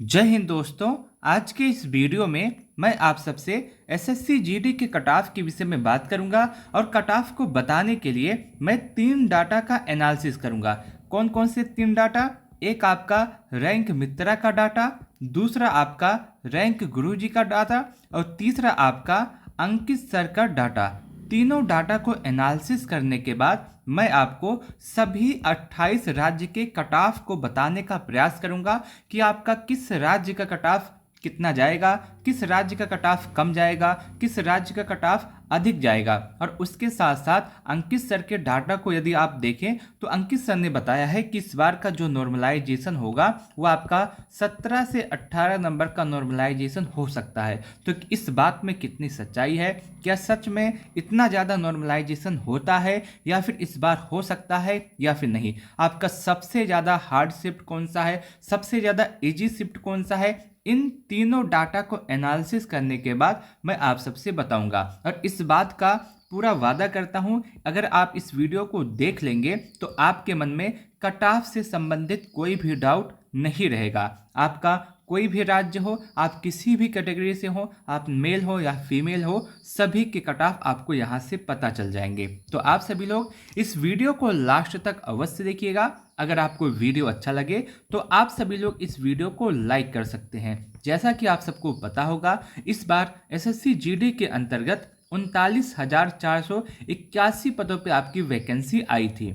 जय हिंद दोस्तों। आज के इस वीडियो में मैं आप सबसे एसएससी जीडी के कट ऑफ के विषय में बात करूंगा और कट ऑफ को बताने के लिए मैं 3 डाटा का एनालिसिस करूंगा। कौन कौन से 3 डाटा? एक आपका रैंक मित्रा का डाटा, दूसरा आपका रैंक गुरुजी का डाटा और तीसरा आपका अंकित सर का डाटा। तीनों डाटा को एनालिसिस करने के बाद मैं आपको सभी 28 राज्य के कट ऑफ को बताने का प्रयास करूंगा कि आपका किस राज्य का कट ऑफ कितना जाएगा, किस राज्य का कट ऑफ कम जाएगा, किस राज्य का कट ऑफ अधिक जाएगा। और उसके साथ साथ अंकित सर के डाटा को यदि आप देखें तो अंकित सर ने बताया है कि इस बार का जो नॉर्मलाइजेशन होगा वो आपका 17 से 18 नंबर का नॉर्मलाइजेशन हो सकता है। तो इस बात में कितनी सच्चाई है? क्या सच में इतना ज़्यादा नॉर्मलाइजेशन होता है या फिर इस बार हो सकता है या फिर नहीं? आपका सबसे ज़्यादा हार्ड शिफ्ट कौन सा है, सबसे ज़्यादा इजी शिफ्ट कौन सा है? इन तीनों डाटा को एनालिसिस करने के बाद मैं आप सबसे बताऊंगा और इस बात का पूरा वादा करता हूं, अगर आप इस वीडियो को देख लेंगे तो आपके मन में कट ऑफ से संबंधित कोई भी डाउट नहीं रहेगा। आपका कोई भी राज्य हो, आप किसी भी कैटेगरी से हो, आप मेल हो या फीमेल हो, सभी के कट ऑफ आपको यहाँ से पता चल जाएंगे। तो आप सभी लोग इस वीडियो को लास्ट तक अवश्य देखिएगा। अगर आपको वीडियो अच्छा लगे तो आप सभी लोग इस वीडियो को लाइक कर सकते हैं। जैसा कि आप सबको पता होगा, इस बार एसएससी जीडी के अंतर्गत 39,481 पदों पे आपकी वैकेंसी आई थी।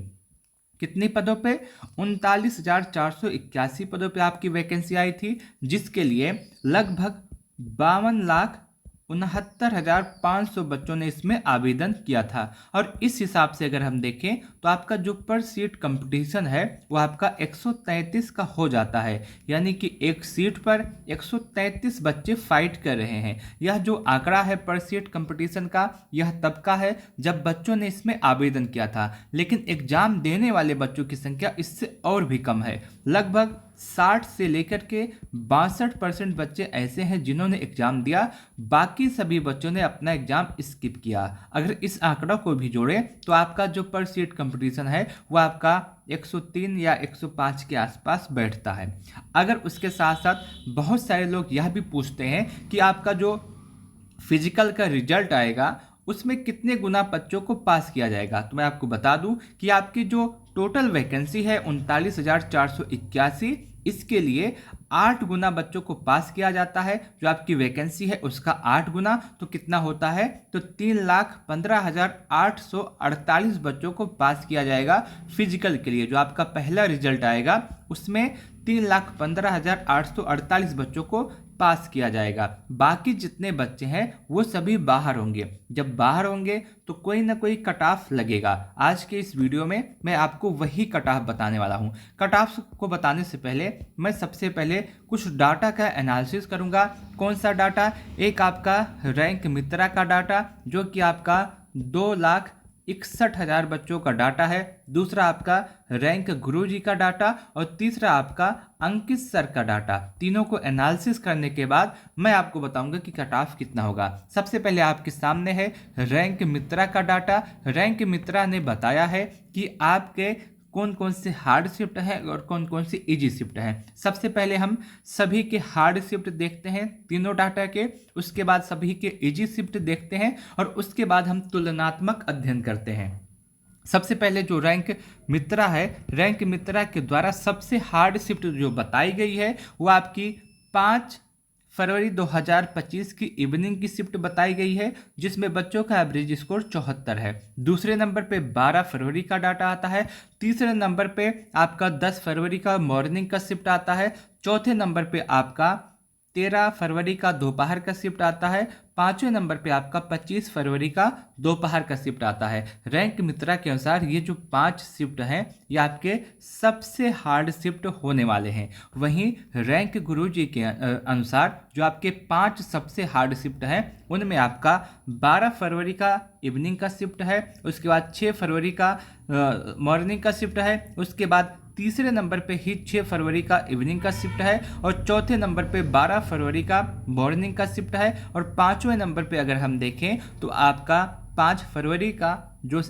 कितने पदों पे? 39,481 पदों पे आपकी वैकेंसी आई थी, जिसके लिए लगभग 52,69,500 बच्चों ने इसमें आवेदन किया था। और इस हिसाब से अगर हम देखें तो आपका जो पर सीट कंपटीशन है वो आपका 133 का हो जाता है, यानी कि एक सीट पर 133 बच्चे फाइट कर रहे हैं। यह जो आंकड़ा है पर सीट कंपटीशन का, यह तब का है जब बच्चों ने इसमें आवेदन किया था, लेकिन एग्जाम देने वाले बच्चों की संख्या इससे और भी कम है। लगभग 60 से लेकर के 62% बच्चे ऐसे हैं जिन्होंने एग्जाम दिया, बाकी सभी बच्चों ने अपना एग्जाम स्किप किया। अगर इस आंकड़ा को भी जोड़ें तो आपका जो पर सीट कंपटीशन है वो आपका 103 या 105 के आसपास बैठता है। अगर उसके साथ साथ बहुत सारे लोग यह भी पूछते हैं कि आपका जो फिजिकल का रिजल्ट आएगा उसमें कितने गुना बच्चों को पास किया जाएगा, तो मैं आपको बता दूं कि आपकी जो टोटल वैकेंसी है 39,481, इसके लिए 8 गुना बच्चों को पास किया जाता है। जो आपकी वैकेंसी है उसका 8 गुना, तो कितना होता है? तो 3,15,848 बच्चों को पास किया जाएगा फिजिकल के लिए। जो आपका पहला रिजल्ट आएगा उसमें 3,15,848 बच्चों को पास किया जाएगा। बाकी जितने बच्चे हैं वो सभी बाहर होंगे। जब बाहर होंगे तो कोई ना कोई कट ऑफ लगेगा। आज के इस वीडियो में मैं आपको वही कट ऑफ बताने वाला हूँ। कट ऑफ को बताने से पहले मैं सबसे पहले कुछ डाटा का एनालिसिस करूँगा। कौन सा डाटा? एक आपका रैंक मित्रा का डाटा जो कि आपका 2,61,000 बच्चों का डाटा है, दूसरा आपका रैंक गुरुजी का डाटा और तीसरा आपका अंकित सर का डाटा। तीनों को एनालिसिस करने के बाद मैं आपको बताऊंगा कि कट ऑफ कितना होगा। सबसे पहले आपके सामने है रैंक मित्रा का डाटा। रैंक मित्रा ने बताया है कि आपके कौन कौन से हार्ड शिफ्ट हैं और कौन कौन सी इजी शिफ्ट हैं। सबसे पहले हम सभी के हार्ड शिफ्ट देखते हैं तीनों डाटा के, उसके बाद सभी के इजी शिफ्ट देखते हैं और उसके बाद हम तुलनात्मक अध्ययन करते हैं। सबसे पहले जो रैंक मित्रा है, रैंक मित्रा के द्वारा सबसे हार्ड शिफ्ट जो बताई गई है वो आपकी 5 फरवरी 2025 की इवनिंग की शिफ्ट बताई गई है, जिसमें बच्चों का एवरेज स्कोर 74 है। दूसरे नंबर पे 12 फरवरी का डाटा आता है। तीसरे नंबर पे आपका 10 फरवरी का मॉर्निंग का शिफ्ट आता है। चौथे नंबर पे आपका 13 फरवरी का दोपहर का शिफ्ट आता है। पांचवें नंबर पे आपका 25 फरवरी का दोपहर का शिफ्ट आता है। रैंक मित्रा के अनुसार ये जो 5 शिफ्ट हैं ये आपके सबसे हार्ड शिफ्ट होने वाले हैं। वहीं रैंक गुरुजी के अनुसार जो आपके 5 सबसे हार्ड शिफ्ट हैं उनमें आपका 12 फरवरी का इवनिंग का शिफ्ट है, उसके बाद 6 फरवरी का मॉर्निंग का शिफ्ट है, उसके बाद तीसरे नंबर पे ही 6 फरवरी का इवनिंग का शिफ्ट है और चौथे नंबर पे 12 फरवरी का मॉर्निंग का शिफ्ट है और पांचवें नंबर पे अगर हम देखें तो आपका 5 फरवरी का जो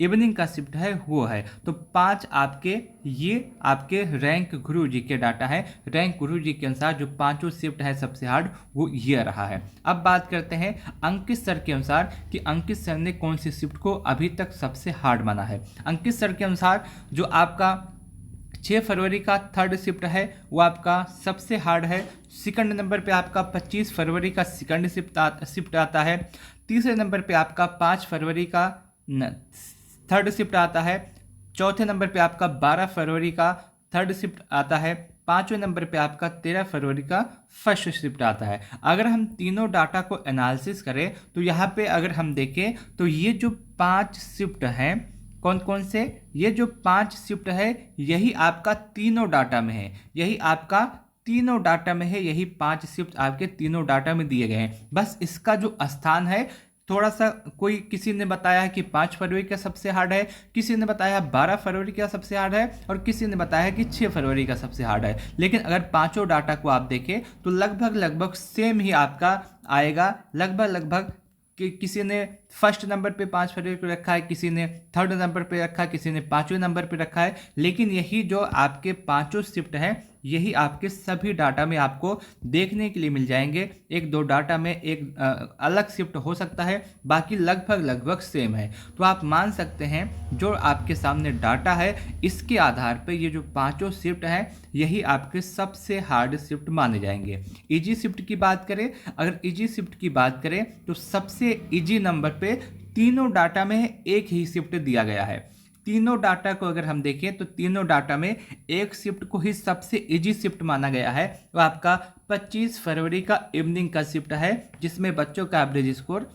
इवनिंग का शिफ्ट है वो है। तो 5 आपके ये आपके रैंक गुरुजी के डाटा है। रैंक गुरुजी के अनुसार जो पांचों शिफ्ट है सबसे हार्ड वो ये रहा है। अब बात करते हैं अंकित सर के अनुसार कि अंकित सर ने कौन सी शिफ्ट को अभी तक सबसे हार्ड माना है। अंकित सर के अनुसार जो आपका 6 फरवरी का थर्ड शिफ्ट है वो आपका सबसे हार्ड है। सेकंड नंबर पे आपका 25 फरवरी का सेकंड शिफ्ट आता है। तीसरे नंबर पे आपका 5 फरवरी का थर्ड शिफ्ट आता है। चौथे नंबर पे आपका 12 फरवरी का थर्ड शिफ्ट आता है। पांचवें नंबर पे आपका 13 फरवरी का फर्स्ट शिफ्ट आता है। अगर हम तीनों डाटा को एनालिसिस करें तो यहाँ पे अगर हम देखें तो ये जो 5 शिफ्ट हैं कौन कौन से, ये जो 5 शिफ्ट है यही आपका तीनों डाटा में है, यही आपका तीनों डाटा में है, यही 5 शिफ्ट आपके तीनों डाटा में दिए गए हैं। बस इसका जो स्थान है थोड़ा सा, कोई किसी ने बताया है कि 5 फरवरी का सबसे हार्ड है, किसी ने बताया 12 फरवरी का सबसे हार्ड है और किसी ने बताया कि 6 फरवरी का सबसे हार्ड है। लेकिन अगर पांचों डाटा को आप देखें तो लगभग सेम ही आपका आएगा। लगभग किसी ने फर्स्ट नंबर पे 5 फरवरी को रखा है, किसी ने थर्ड नंबर पे रखा है, किसी ने पांचवें नंबर पे रखा है। लेकिन यही जो आपके पांचों शिफ्ट हैं यही आपके सभी डाटा में आपको देखने के लिए मिल जाएंगे। एक दो डाटा में एक अलग शिफ्ट हो सकता है, बाकी लगभग सेम है। तो आप मान सकते हैं जो आपके सामने डाटा है इसके आधार पर ये जो पांचों शिफ्ट हैं यही आपके सबसे हार्ड शिफ्ट माने जाएंगे। इजी शिफ्ट की बात करें, अगर इजी शिफ्ट की बात करें तो सबसे इजी नंबर पे तीनों डाटा में एक ही शिफ्ट दिया गया है। तीनों डाटा को अगर हम देखें तो तीनों डाटा में एक शिफ्ट को ही सबसे इजी शिफ्ट माना गया है। वो आपका 25 फरवरी का इवनिंग का शिफ्ट है, जिसमें बच्चों का एवरेज स्कोर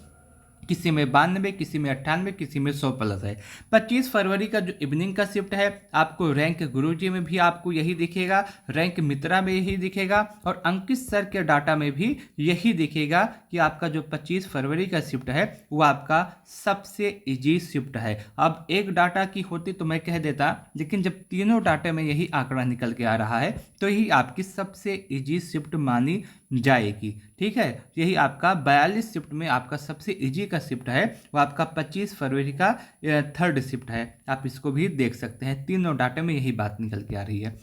किसी में 92, किसी में 98, किसी में 100 प्लस है। 25 फरवरी का जो इवनिंग का शिफ्ट है आपको रैंक गुरुजी में भी आपको यही दिखेगा, रैंक मित्रा में यही दिखेगा और अंकित सर के डाटा में भी यही दिखेगा कि आपका जो 25 फरवरी का शिफ्ट है वो आपका सबसे इजी शिफ्ट है। अब एक डाटा की होती तो मैं कह देता, लेकिन जब तीनों डाटा में यही आंकड़ा निकल के आ रहा है तो यही आपकी सबसे इजी शिफ्ट मानी जाएगी। ठीक है, यही आपका 42 शिफ्ट में आपका सबसे इजी का शिफ्ट है वो आपका 25 फरवरी का थर्ड शिफ्ट है। आप इसको भी देख सकते हैं, तीनों डाटा में यही बात निकल के आ रही है।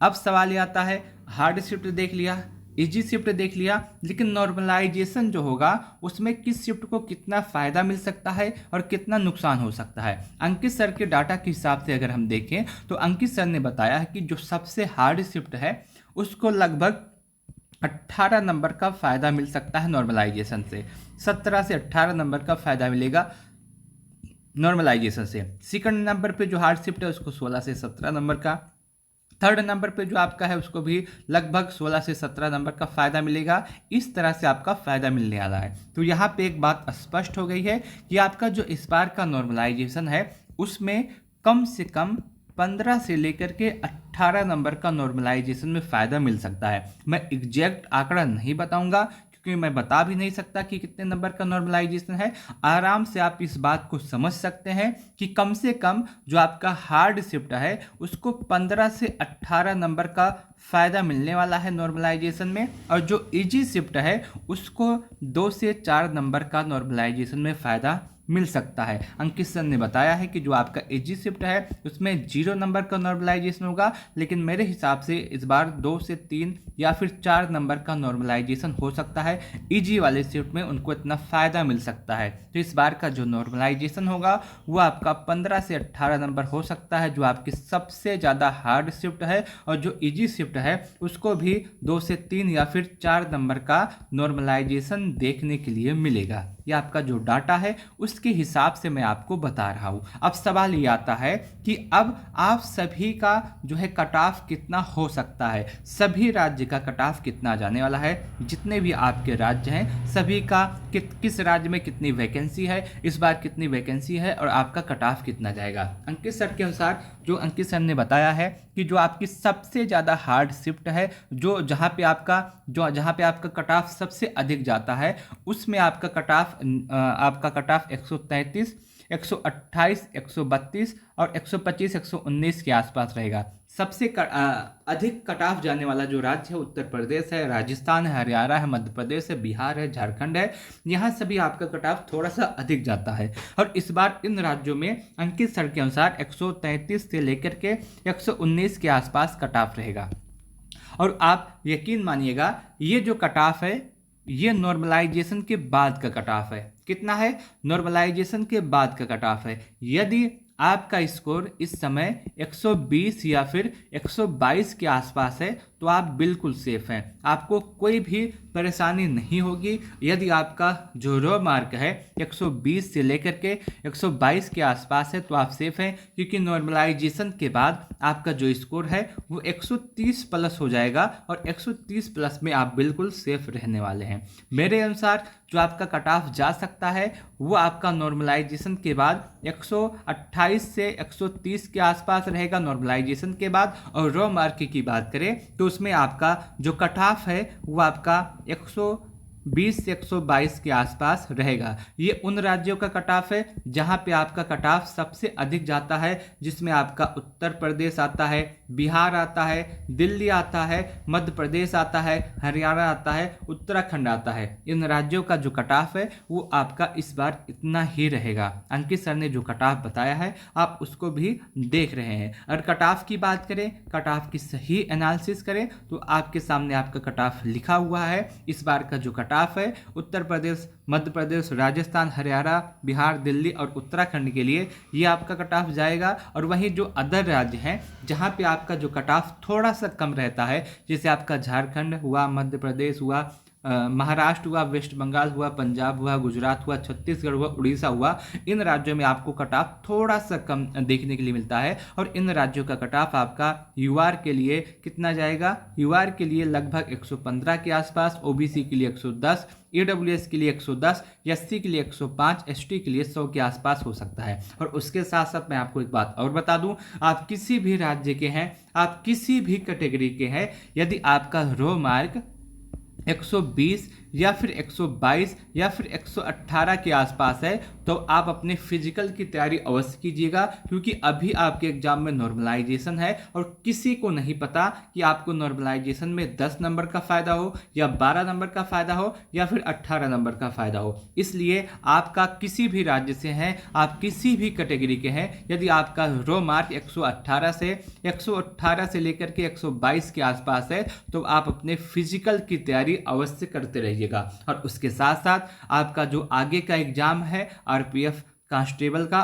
अब सवाल ये आता है, हार्ड शिफ्ट देख लिया, इजी शिफ्ट देख लिया, लेकिन नॉर्मलाइजेशन जो होगा उसमें किस शिफ्ट को कितना फ़ायदा मिल सकता है और कितना नुकसान हो सकता है। अंकित सर के डाटा के हिसाब से अगर हम देखें तो अंकित सर ने बताया है कि जो सबसे हार्ड शिफ्ट है उसको लगभग 18 नंबर का फ़ायदा मिल सकता है नॉर्मलाइजेशन से। 17 से 18 नंबर का फ़ायदा मिलेगा नॉर्मलाइजेशन से। सेकंड नंबर पे जो हार्ड शिफ्ट है उसको 16 से 17 नंबर का, थर्ड नंबर पे जो आपका है उसको भी लगभग 16 से 17 नंबर का फ़ायदा मिलेगा। इस तरह से आपका फ़ायदा मिलने वाला है। तो यहाँ पे एक बात स्पष्ट हो गई है कि आपका जो इस बार का नॉर्मलाइजेशन है उसमें कम से कम 15 से लेकर के 18 नंबर का नॉर्मलाइजेशन में फ़ायदा मिल सकता है। मैं एग्जैक्ट आंकड़ा नहीं बताऊंगा क्योंकि मैं बता भी नहीं सकता कि कितने नंबर का नॉर्मलाइजेशन है। आराम से आप इस बात को समझ सकते हैं कि कम से कम जो आपका हार्ड शिफ्ट है उसको 15 से 18 नंबर का फ़ायदा मिलने वाला है नॉर्मलाइजेशन में, और जो इजी शिफ्ट है उसको 2 से 4 नंबर का नॉर्मलाइजेशन में फ़ायदा मिल सकता है। अंकित सर ने बताया है कि जो आपका इजी शिफ्ट है उसमें 0 नंबर का नॉर्मलाइजेशन होगा, लेकिन मेरे हिसाब से इस बार 2 से 3 या फिर 4 नंबर का नॉर्मलाइजेशन हो सकता है। इजी वाले शिफ्ट में उनको इतना फ़ायदा मिल सकता है। तो इस बार का जो नॉर्मलाइजेशन होगा वो आपका 15 से 18 नंबर हो सकता है, जो आपकी सबसे ज़्यादा हार्ड शिफ्ट है, और जो इजी शिफ्ट है उसको भी 2 से 3 या फिर 4 नंबर का नॉर्मलाइजेशन देखने के लिए मिलेगा। ये आपका जो डाटा है उसके हिसाब से मैं आपको बता रहा हूँ। अब सवाल ये आता है कि अब आप सभी का जो है कट ऑफ कितना हो सकता है, सभी राज्य का कट ऑफ कितना जाने वाला है, जितने भी आपके राज्य हैं सभी का किस राज्य में कितनी वैकेंसी है, इस बार कितनी वैकेंसी है और आपका कट ऑफ कितना जाएगा। अंकित सर के अनुसार जो अंकित सर ने बताया है कि जो आपकी सबसे ज़्यादा हार्ड शिफ्ट है, जो जहाँ पे आपका कट ऑफ सबसे अधिक जाता है उसमें आपका कट ऑफ 133, 128, 132 और 125, 119 के आसपास रहेगा। सबसे अधिक कट ऑफ जाने वाला जो राज्य है उत्तर प्रदेश है, राजस्थान है, हरियाणा है, मध्य प्रदेश है, बिहार है, झारखंड है। यहाँ सभी आपका कट ऑफ थोड़ा सा अधिक जाता है। और इस बार इन राज्यों में अंकित सर के अनुसार 133 से लेकर के 119 के आसपास कट ऑफ रहेगा। और आप यकीन मानिएगा, ये जो कट ऑफ है ये नॉर्मलाइजेशन के बाद का कट ऑफ है। कितना है? नॉर्मलाइजेशन के बाद का कट ऑफ है। यदि आपका स्कोर इस समय 120 या फिर 122 के आसपास है तो आप बिल्कुल सेफ हैं, आपको कोई भी परेशानी नहीं होगी। यदि आपका जो रो मार्क है 120 से लेकर के 122 के आसपास है तो आप सेफ हैं, क्योंकि नॉर्मलाइजेशन के बाद आपका जो स्कोर है वो 130 प्लस हो जाएगा और 130 प्लस में आप बिल्कुल सेफ रहने वाले हैं। मेरे अनुसार जो आपका कट ऑफ जा सकता है वो आपका नॉर्मलाइजेशन के बाद 128 से 130 के आसपास रहेगा नॉर्मलाइजेशन के बाद। और रो मार्क की बात करें तो उसमें आपका जो कट ऑफ है वो आपका 120 से 122 के आसपास रहेगा। ये उन राज्यों का कट ऑफ है जहां पे आपका कट ऑफ सबसे अधिक जाता है, जिसमें आपका उत्तर प्रदेश आता है, बिहार आता है, दिल्ली आता है, मध्य प्रदेश आता है, हरियाणा आता है, उत्तराखंड आता है। इन राज्यों का जो कट ऑफ है वो आपका इस बार इतना ही रहेगा। अंकित सर ने जो कट ऑफ बताया है आप उसको भी देख रहे हैं। और कट ऑफ की बात करें, कट ऑफ की सही एनालिसिस करें तो आपके सामने आपका कट ऑफ लिखा हुआ है। इस बार का जो कट ऑफ है उत्तर प्रदेश, मध्य प्रदेश, राजस्थान, हरियाणा, बिहार, दिल्ली और उत्तराखंड के लिए ये आपका कट ऑफ जाएगा। और वहीं जो अदर राज्य हैं जहां पे आपका जो कट ऑफ थोड़ा सा कम रहता है, जैसे आपका झारखंड हुआ, मध्य प्रदेश हुआ, महाराष्ट्र हुआ, वेस्ट बंगाल हुआ, पंजाब हुआ, गुजरात हुआ, छत्तीसगढ़ हुआ, उड़ीसा हुआ, इन राज्यों में आपको कट ऑफ थोड़ा सा कम देखने के लिए मिलता है। और इन राज्यों का कट ऑफ आपका यूआर के लिए कितना जाएगा? यूआर के लिए लगभग 115 के आसपास, ओबीसी के लिए 110, ईडब्ल्यूएस के लिए 110, एससी के लिए 105, एसटी के लिए 100 के आसपास हो सकता है। और उसके साथ साथ मैं आपको एक बात और बता दूं, आप किसी भी राज्य के हैं, आप किसी भी कैटेगरी के हैं, यदि आपका रो मार्क 120 या फिर 122 या फिर 118 के आसपास है तो आप अपने फिजिकल की तैयारी अवश्य कीजिएगा, क्योंकि अभी आपके एग्जाम में नॉर्मलाइजेशन है और किसी को नहीं पता कि आपको नॉर्मलाइजेशन में 10 नंबर का फ़ायदा हो या 12 नंबर का फ़ायदा हो या फिर 18 नंबर का फ़ायदा हो। इसलिए आपका किसी भी राज्य से हैं, आप किसी भी कैटेगरी के हैं, यदि आपका रो मार्क 118 से लेकर के 122 के आसपास है तो आप अपने फिजिकल की तैयारी अवश्य करते रहिएगा। और उसके साथ साथ आपका जो आगे का एग्जाम है आरपीएफ कांस्टेबल का,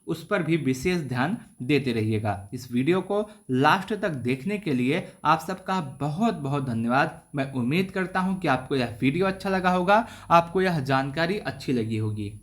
उस पर भी विशेष ध्यान देते रहिएगा। इस वीडियो को लास्ट तक देखने के लिए आप सबका बहुत बहुत धन्यवाद। मैं उम्मीद करता हूं कि आपको यह वीडियो अच्छा लगा होगा, आपको यह जानकारी अच्छी लगी होगी।